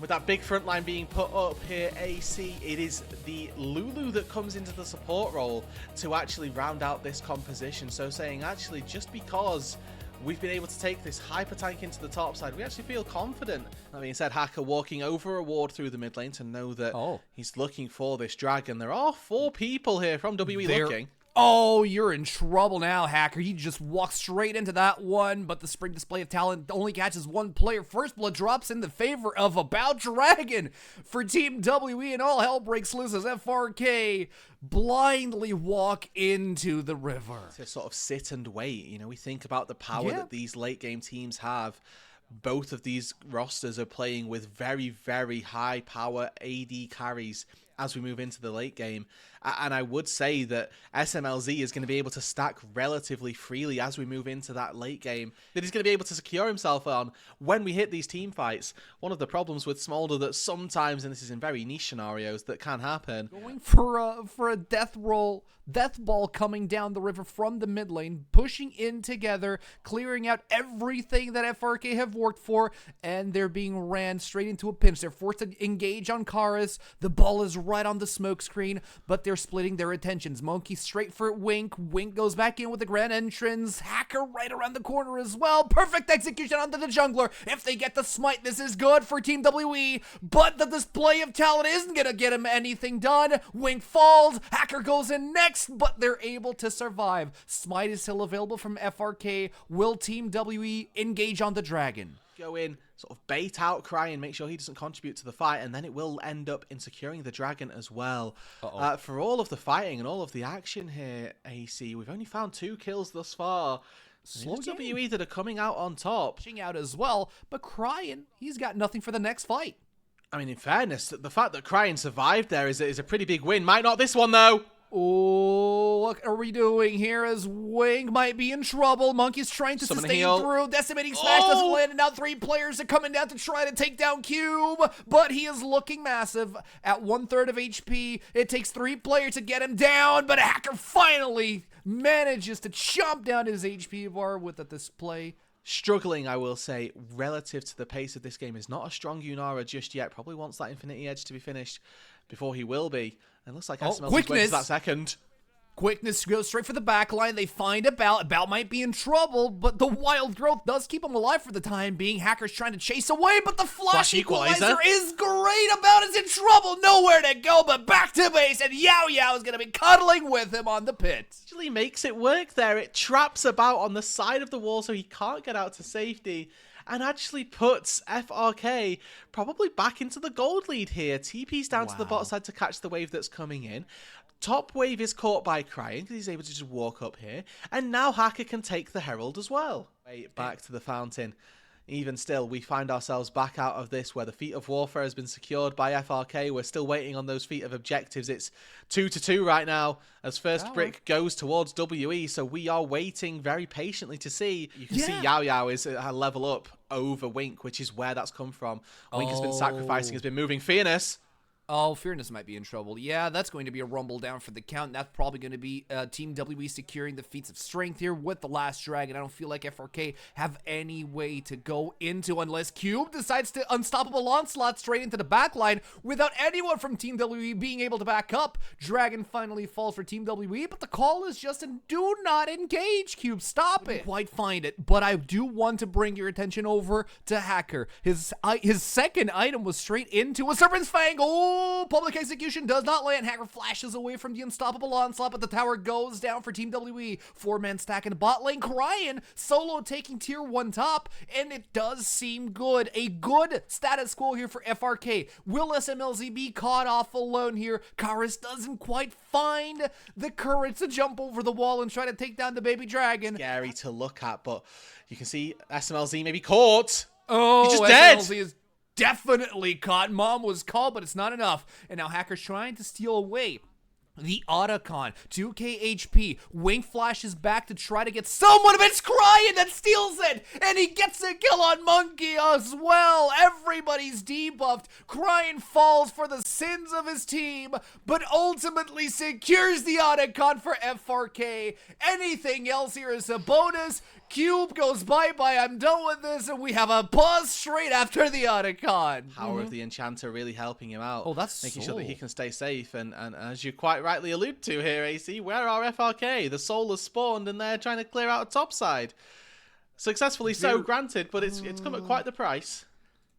With that big front line being put up here, AC, it is the Lulu that comes into the support role to actually round out this composition. So saying, actually, just because we've been able to take this hyper tank into the top side, we actually feel confident. That being said, Hacker walking over a ward through the mid lane to know that he's looking for this dragon. There are 4 people here from WE looking. Oh, you're in trouble now, Hacker. You just walk straight into that one, but the spring display of talent only catches 1 player. First blood drops in the favor of About Dragon for Team WE, and all hell breaks loose as FRK blindly walk into the river. To sort of sit and wait. You know, we think about the power that these late game teams have. Both of these rosters are playing with very, very high power AD carries as we move into the late game. And I would say that SMLZ is going to be able to stack relatively freely as we move into that late game, that he's going to be able to secure himself on when we hit these team fights. One of the problems with Smolder that sometimes, and this is in very niche scenarios, that can happen. Going for a death roll, death ball coming down the river from the mid lane, pushing in together, clearing out everything that FRK have worked for, and they're being ran straight into a pinch. They're forced to engage on Karis. The ball is right on the smoke screen, but they're splitting their attentions. Monkey straight for Wink. Wink goes back in with the grand entrance. Hacker right around the corner as well. Perfect execution onto the jungler. If they get the smite, this is good for Team WE, but the display of talent isn't going to get him anything done. Wink falls. Hacker goes in next, but they're able to survive. Smite is still available from FRK. Will Team WE engage on the dragon? Go in, sort of bait out Cry and make sure he doesn't contribute to the fight, and then it will end up in securing the dragon as well. For all of the fighting and all of the action here, AC, we've only found 2 kills thus far. Slow WE that are coming out on top. Out as well, but Crying, he's got nothing for the next fight. I mean, in fairness, the fact that Crying survived there is a pretty big win. Might not this one, though. Oh, what are we doing here as Wing might be in trouble? Monkey's trying to sustain through. Decimating Smash doesn't land, and now 3 players are coming down to try to take down Cube, but he is looking massive at 1/3 of HP. It takes 3 players to get him down, but Hacker finally manages to chomp down his HP bar with a display. Struggling, I will say, relative to the pace of this game. Is not a strong Yunara just yet. Probably wants that Infinity Edge to be finished before he will be. And looks like SMLZ wins that second. Quickness goes straight for the back line. They find About. About might be in trouble, but the wild growth does keep him alive for the time being. Hacker's trying to chase away, but the flash equalizer is great. About is in trouble. Nowhere to go but back to base, and Yao Yao is going to be cuddling with him on the pit. Actually makes it work there. It traps About on the side of the wall so he can't get out to safety, and actually puts FRK probably back into the gold lead here. TP's down to the bot side to catch the wave that's coming in. Top wave is caught by Crying because he's able to just walk up here. And now Hacker can take the Herald as well. Back to the fountain. Even still, we find ourselves back out of this where the Feat of Warfare has been secured by FRK. We're still waiting on those Feat of Objectives. It's 2-2 right now as first brick goes towards WE. So we are waiting very patiently to see. You can see Yao Yao is a level up over Wink, which is where that's come from. Wink has been sacrificing, has been moving. Fearness. Oh, Fearness might be in trouble. Yeah, that's going to be a rumble down for the count. That's probably going to be Team WE securing the feats of strength here with the last dragon. I don't feel like FRK have any way to go into unless Cube decides to unstoppable onslaught straight into the backline without anyone from Team WE being able to back up. Dragon finally falls for Team WE, but the call is just do not engage, Cube. Stop it. Quite find it, but I do want to bring your attention over to Hacker. His second item was straight into a Serpent's Fang. Public execution does not land. Hacker flashes away from the unstoppable onslaught, but the tower goes down for Team WE. 4-man stack in the bot lane. Crying solo taking tier 1 top, and it does seem good. A good status quo here for FRK. Will SMLZ be caught off alone here? Karis doesn't quite find the courage to jump over the wall and try to take down the baby dragon. Scary to look at, but you can see SMLZ may be caught. Oh, he's just dead. SMLZ is definitely caught. Mom was called, but it's not enough. And now Hacker's trying to steal away the Otacon. 2k HP. Wink flashes back to try to get someone, but it's Crying that steals it. And he gets a kill on Monkey as well. Everybody's debuffed. Crying falls for the sins of his team, but ultimately secures the Otacon for FRK. Anything else here is a bonus. Cube goes bye-bye, I'm done with this, and we have a pause straight after the Otacon. Power of the Enchanter really helping him out. Oh, that's making Soul. sure that he can stay safe. And as you quite rightly allude to here, AC, where are FRK? The Soul has spawned and they're trying to clear out a top side. Successfully so, granted, but it's come at quite the price.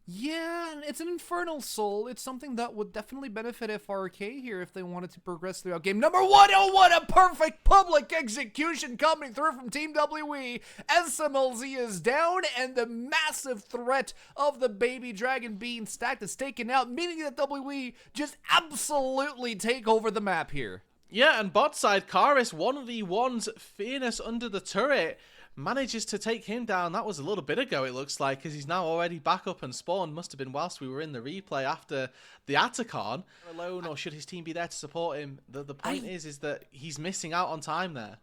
Yeah, it's an Infernal Soul. It's something that would definitely benefit FRK here if they wanted to progress throughout game number 1. Oh, what a perfect public execution coming through from Team WE. SMLZ is down, and the massive threat of the Baby Dragon being stacked is taken out, meaning that WE just absolutely take over the map here. Yeah, and bot side, Karis 1v1's Fierceness under the turret. Manages to take him down. That was a little bit ago, it looks like, because he's now already back up and spawned. Must have been whilst we were in the replay after the Atacon. Alone, or should his team be there to support him? The point is that he's missing out on time there.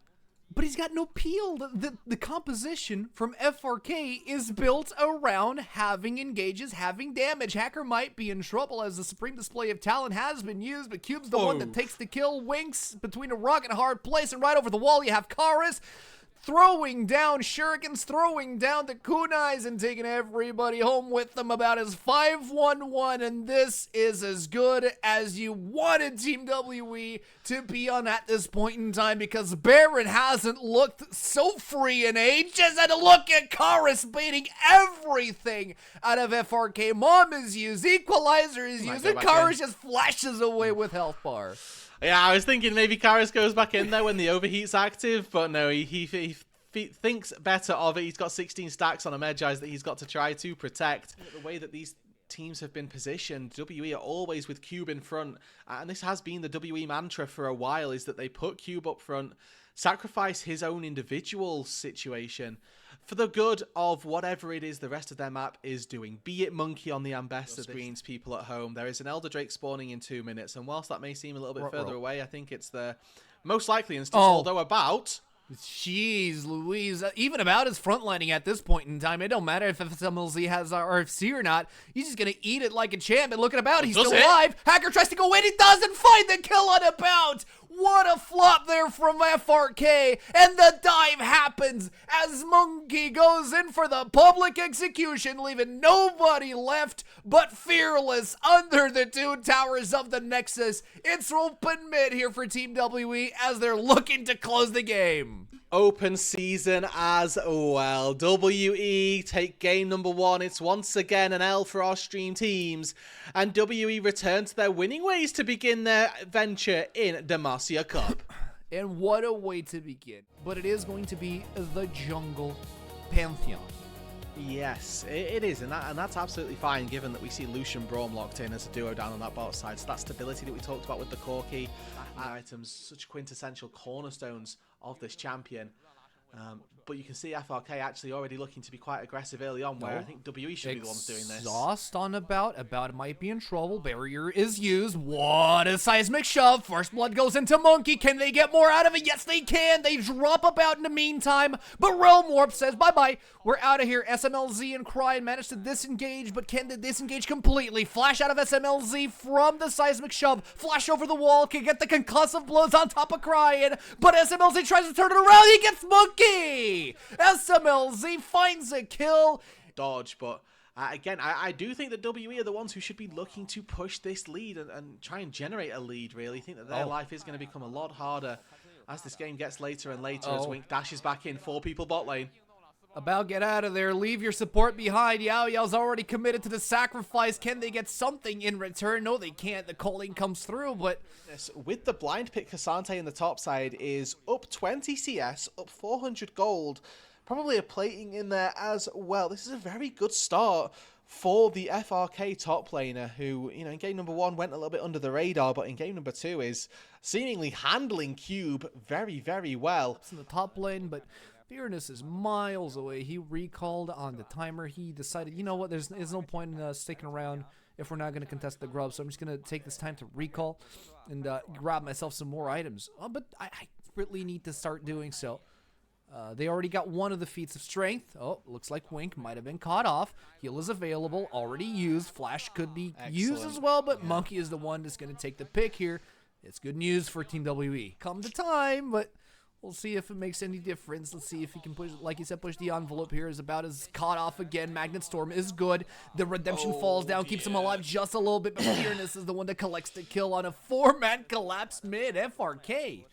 But he's got no peel. The composition from FRK is built around having engages, having damage. Hacker might be in trouble as the supreme display of talent has been used, but Cube's the one that takes the kill. Winks between a rock and a hard place, and right over the wall you have Karis throwing down shurikens, throwing down the kunais, and taking everybody home with them about his 5-1-1, and this is as good as you wanted Team WE to be on at this point in time, because Baron hasn't looked so free in ages, and look at Karis baiting everything out of FRK. Mom is used, Equalizer is used, and Karis just flashes away with health bar. Yeah, I was thinking maybe Karis goes back in there when the overheat's active, but no, he thinks better of it. He's got 16 stacks on a Medjai's that he's got to try to protect. The way that these teams have been positioned, WE are always with Cube in front, and this has been the WE mantra for a while, is that they put Cube up front, sacrifice his own individual situation for the good of whatever it is the rest of their map is doing. Be it Monkey on the Ambassador screens, people at home. There is an Elder Drake spawning in 2 minutes, and whilst that may seem a little bit further away, I think it's the most likely instance, although about... Jeez Louise, even about his frontlining at this point in time, it don't matter if FSMLZ has RFC or not, he's just gonna eat it like a champ, and looking about, he's still alive. Hacker tries to go in, he doesn't find the kill on about. What a flop there from FRK, and the dive happens as Monkey goes in for the public execution, leaving nobody left but Fearless under the 2 towers of the Nexus. It's open mid here for Team WE as they're looking to close the game. Open season as well. WE take game number 1. It's once again an L for our stream teams. And WE return to their winning ways to begin their venture in Demacia Cup. And what a way to begin. But it is going to be the Jungle Pantheon. Yes, it is, and that's absolutely fine, given that we see Lucian Braum locked in as a duo down on that bot side. So that stability that we talked about with the Corki items, such quintessential cornerstones of this champion. But you can see FRK actually already looking to be quite aggressive early on, where I think WE should be the ones doing this. Exhaust on about might be in trouble. Barrier is used. What a seismic shove. First blood goes into Monkey. Can they get more out of it? Yes, they can. They drop about in the meantime, but Realm Warp says bye-bye. We're out of here. SMLZ and Cryan managed to disengage, but can they disengage completely? Flash out of SMLZ from the seismic shove. Flash over the wall. Can get the concussive blows on top of Cryan, but SMLZ tries to turn it around. He gets Monkey. SMLZ finds a kill. Dodge, but again, I do think that WE are the ones who should be looking to push this lead and try and generate a lead, really. I think that their life is going to become a lot harder as this game gets later and later, as Wink dashes back in. 4 people bot lane. About get out of there. Leave your support behind. Yao Yao's already committed to the sacrifice. Can they get something in return? No, they can't. The calling comes through, but... With the blind pick, Cassante in the top side is up 20 CS, up 400 gold. Probably a plating in there as well. This is a very good start for the FRK top laner, who, you know, in game number 1 went a little bit under the radar, but in game number 2 is seemingly handling Cube very, very well. It's in the top lane, but... Fearness is miles away. He recalled on the timer. He decided, you know what, there's no point in sticking around if we're not going to contest the grub, so I'm just going to take this time to recall and grab myself some more items. But I really need to start doing so. They already got one of the feats of strength. Oh, looks like Wink might have been caught off. Heal is available, already used. Flash could be used as well, but Monkey is the one that's going to take the pick here. It's good news for Team WE. Come to time, but... We'll see if it makes any difference. Let's see if he can push, like he said, push the envelope here. Is about as caught off again. Magnet Storm is good. The Redemption falls down, keeps him alive just a little bit, but Fearness is the one that collects the kill on a 4-man collapse mid. FRK.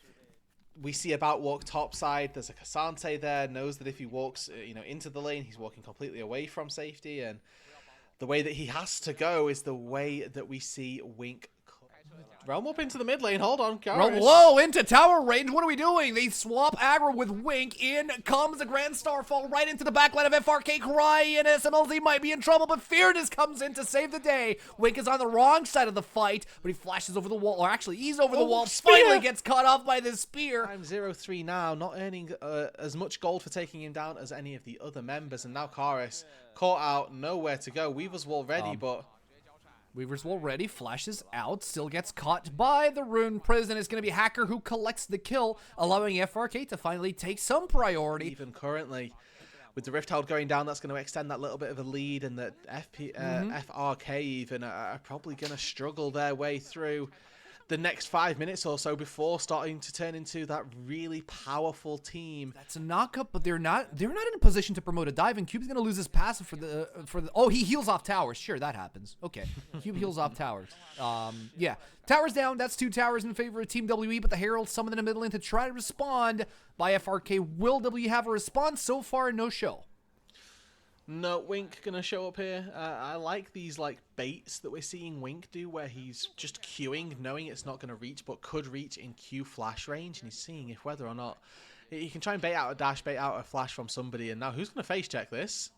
We see about walk top side. There's a Cassante there, knows that if he walks into the lane, he's walking completely away from safety, and the way that he has to go is the way that we see Wink realm up into the mid lane. Hold on, Garrus. Whoa, into tower range. What are we doing? They swap aggro with Wink. In comes a Grand Starfall right into the backline of FRK. Crying, SMLZ might be in trouble, but Fearness comes in to save the day. Wink is on the wrong side of the fight, but he flashes over the wall, or actually he's over the wall. Spear. Finally gets caught off by this spear. I'm 0-3 now, not earning as much gold for taking him down as any of the other members, and now Garrus caught out, nowhere to go. Weaver's Wall ready, but Weaver's Wall ready, flashes out, still gets caught by the Rune Prison. It's going to be Hacker who collects the kill, allowing FRK to finally take some priority. Even currently, with the Rift Herald going down, that's going to extend that little bit of a lead, and that FRK even are probably going to struggle their way through the next 5 minutes or so before starting to turn into that really powerful team. That's a knockup, but they're not in a position to promote a dive, and Cube's gonna lose his passive for the oh, he heals off towers. Sure, that happens. Okay. Cube heals off towers. Yeah. Towers down, that's 2 towers in favor of Team WE, but the Herald summoned in the middle lane to try to respond by FRK. Will W have a response? So far, no show. No, Wink gonna show up here. I like these baits that we're seeing Wink do, where he's just queuing, knowing it's not gonna reach, but could reach in Q flash range, and he's seeing if whether or not he can try and bait out a dash, bait out a flash from somebody. And now who's gonna face check this?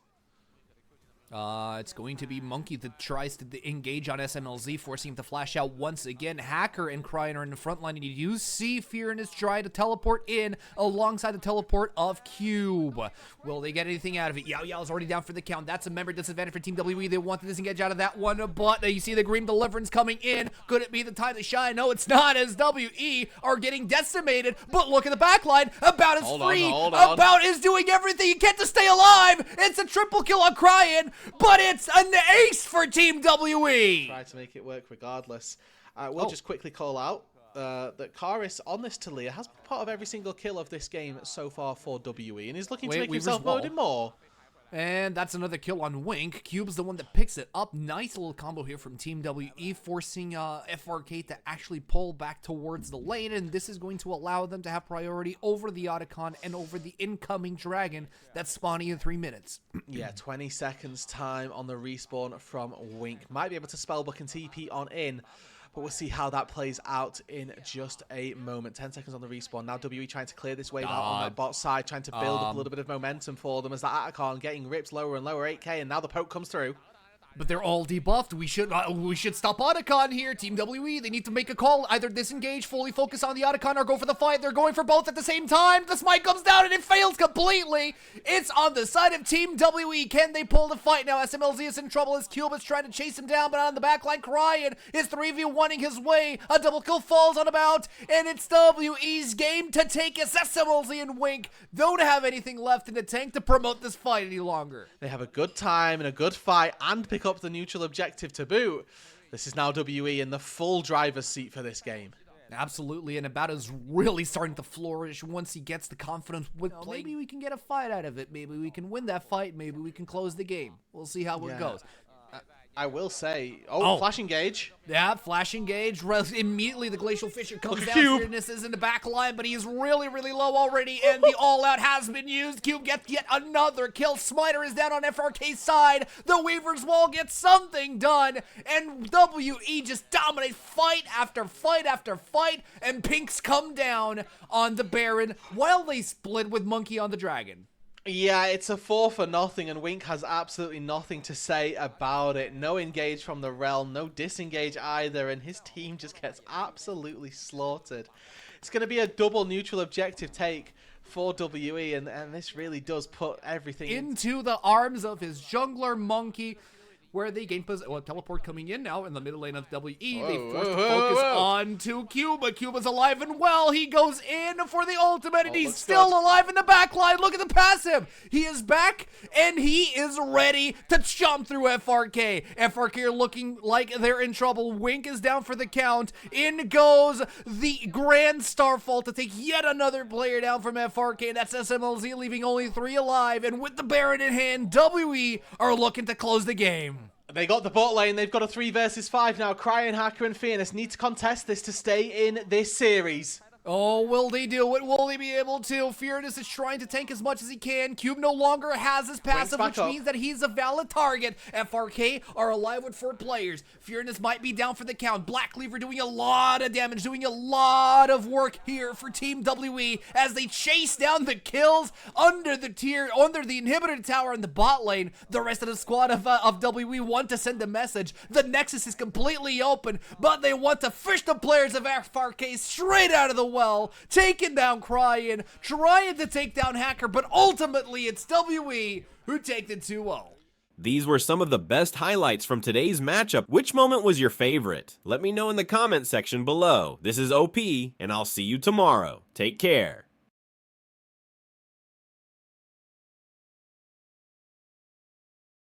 It's going to be Monkey that tries to engage on SMLZ, forcing him to flash out once again. Hacker and Cryin are in the front line, and you see Fearness try to teleport in alongside the teleport of Cube. Will they get anything out of it? Yao Yao's already down for the count. That's a member disadvantage for Team WE. They want to disengage out of that one, but you see the Grim Deliverance coming in. Could it be the time to shine? No, it's not, as WE are getting decimated, but look at the backline. About is free. About is doing everything he can to stay alive. It's a triple kill on Cryin, but it's an ace for Team WE. Try to make it work regardless. We'll just quickly call out that Garrus on this Talia has been part of every single kill of this game so far for WE, and he's looking to make himself voted more. And that's another kill on Wink. Cube's the one that picks it up. Nice little combo here from Team WE, forcing FRK to actually pull back towards the lane, and this is going to allow them to have priority over the Otacon and over the incoming Dragon that's spawning in 3 minutes. Yeah, 20 seconds time on the respawn from Wink. Might be able to spellbook and TP on in, but we'll see how that plays out in just a moment. 10 seconds on the respawn. Now WE trying to clear this wave out on that bot side, trying to build up a little bit of momentum for them as that Atacon getting ripped lower and lower, 8k, and now the poke comes through. But they're all debuffed. We should stop Otacon here. Team WE, they need to make a call. Either disengage, fully focus on the Otacon, or go for the fight. They're going for both at the same time. The smite comes down and it fails completely. It's on the side of Team WE. Can they pull the fight now? SMLZ is in trouble as Cube is trying to chase him down, but on the backline, Cryin is 3v1ing his way. A double kill falls on About, and it's WE's game to take as SMLZ and Wink don't have anything left in the tank to promote this fight any longer. They have a good time and a good fight and pick up the neutral objective to boot. This is now WE in the full driver's seat for this game. Absolutely, and About is really starting to flourish once he gets the confidence with play. Maybe we can get a fight out of it. Maybe we can win that fight. Maybe we can close the game. We'll see how it goes. I will say, flash engage. Yeah, flash engage. Immediately the Glacial Fissure comes down. Fearness is in the back line, but he's really, really low already, and the all-out has been used. Cube gets yet another kill. Smiter is down on FRK's side. The Weaver's Wall gets something done, and WE just dominate fight after fight after fight, and Pinks come down on the Baron while they split with Monkey on the Dragon. Yeah, it's a 4-0, and Wink has absolutely nothing to say about it. No engage from the Realm, no disengage either, and his team just gets absolutely slaughtered. It's going to be a double neutral objective take for WE, and this really does put everything into the arms of his jungler Monkey. where they gain teleport coming in now in the middle lane of WE. They forced to focus on to Cuba. Cuba's alive and well. He goes in for the ultimate, and he's still alive in the back line. Look at the passive. He is back, and he is ready to jump through FRK. FRK are looking like they're in trouble. Wink is down for the count. In goes the Grand Starfall to take yet another player down from FRK, and that's SMLZ, leaving only 3 alive. And with the Baron in hand, WE are looking to close the game. They got the bot lane. They've got a 3 versus 5 now. Cryin, Hacker, and Fearness need to contest this to stay in this series. Oh, will they do it? Will they be able to? Fearness is trying to tank as much as he can. Cube no longer has his passive, which means that he's a valid target. FRK are alive with 4 players. Fearness might be down for the count. Black Cleaver doing a lot of damage, doing a lot of work here for Team WE as they chase down the kills under the inhibitor tower in the bot lane. The rest of the squad of WE want to send a message. The Nexus is completely open, but they want to fish the players of FRK straight out of the well, taking down Cryin, trying to take down Hacker, but ultimately it's WE who take the 2-0. These were some of the best highlights from today's matchup. Which moment was your favorite? Let me know in the comment section below. This is OP, and I'll see you tomorrow. Take care.